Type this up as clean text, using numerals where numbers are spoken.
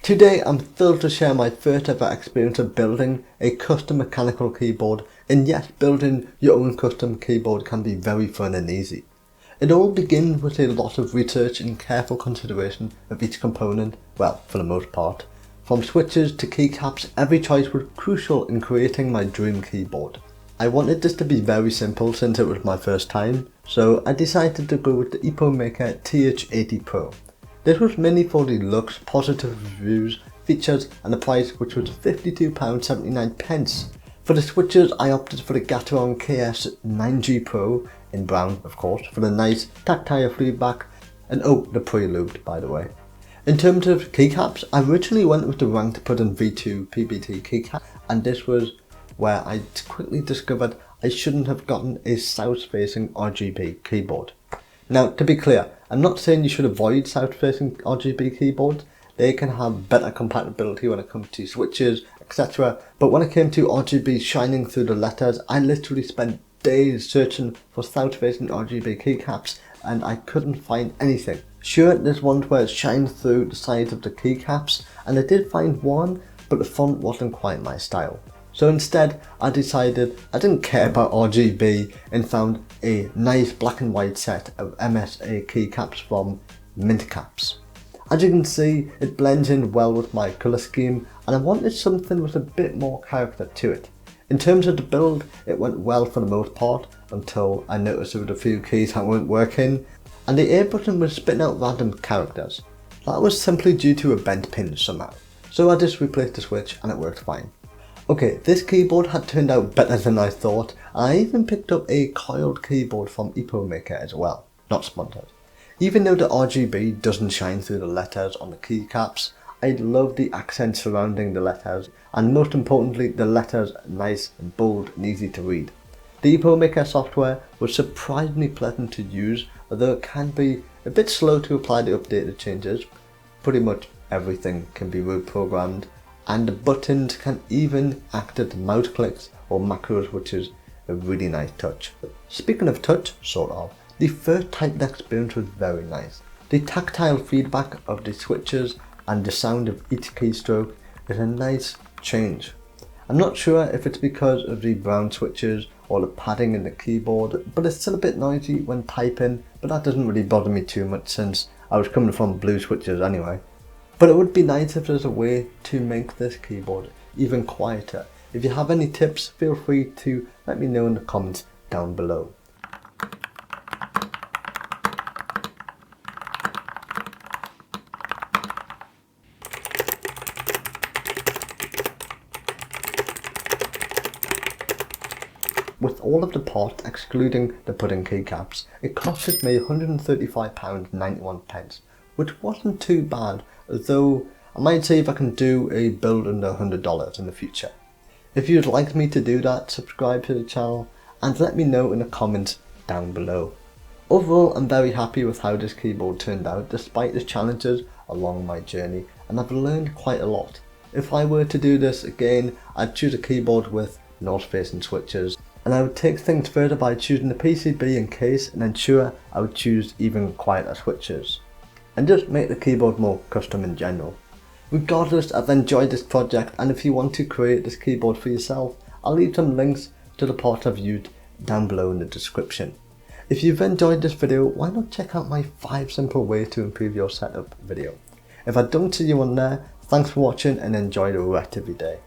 Today I'm thrilled to share my first ever experience of building a custom mechanical keyboard, and yes, building your own custom keyboard can be very fun and easy. It all begins with a lot of research and careful consideration of each component, well, for the most part. From switches to keycaps, every choice was crucial in creating my dream keyboard. I wanted this to be very simple since it was my first time, so I decided to go with the EPOMAKER TH80 Pro. This was mainly for the looks, positive reviews, features and the price, which was £52.79. For the switches I opted for the Gateron KS9G Pro in brown, of course, for the nice tactile feedback, and oh, the prelude by the way. In terms of keycaps, I originally went with the ranked Puddin V2 PBT keycap, and this was where I quickly discovered I shouldn't have gotten a south-facing RGB keyboard. Now, to be clear, I'm not saying you should avoid south-facing RGB keyboards. They can have better compatibility when it comes to switches, etc. But when it came to RGB shining through the letters, I literally spent days searching for south-facing RGB keycaps and I couldn't find anything. Sure, there's ones where it shines through the sides of the keycaps, and I did find one, but the font wasn't quite my style. So instead, I decided I didn't care about RGB and found a nice black and white set of MSA keycaps from Mintcaps. As you can see, it blends in well with my colour scheme, and I wanted something with a bit more character to it. In terms of the build, it went well for the most part, until I noticed there were a few keys that weren't working, and the A button was spitting out random characters. That was simply due to a bent pin somehow. So I just replaced the switch and it worked fine. Okay, this keyboard had turned out better than I thought. I even picked up a coiled keyboard from EPOMAKER as well, not sponsored. Even though the RGB doesn't shine through the letters on the keycaps, I love the accent surrounding the letters, and most importantly, the letters are nice and bold and easy to read. The EPOMAKER software was surprisingly pleasant to use, although it can be a bit slow to apply the updated changes. Pretty much everything can be reprogrammed, and the buttons can even act as mouse clicks or macros, which is a really nice touch. Speaking of touch, sort of, the first typed experience was very nice. The tactile feedback of the switches and the sound of each keystroke is a nice change. I'm not sure if it's because of the brown switches or the padding in the keyboard, but it's still a bit noisy when typing, but that doesn't really bother me too much since I was coming from blue switches anyway. But it would be nice if there's a way to make this keyboard even quieter. If you have any tips, feel free to let me know in the comments down below. With all of the parts excluding the pudding keycaps, it costed me £135.91, which wasn't too bad, though I might see if I can do a build under $100 in the future. If you'd like me to do that, subscribe to the channel and let me know in the comments down below. Overall, I'm very happy with how this keyboard turned out despite the challenges along my journey, and I've learned quite a lot. If I were to do this again, I'd choose a keyboard with north-facing switches, and I would take things further by choosing the PCB and case, and ensure I would choose even quieter switches, and just make the keyboard more custom in general. Regardless, I've enjoyed this project, and if you want to create this keyboard for yourself, I'll leave some links to the parts I've used down below in the description. If you've enjoyed this video, why not check out my 5 simple ways to improve your setup video. If I don't see you on there, thanks for watching and enjoy the rest of your day.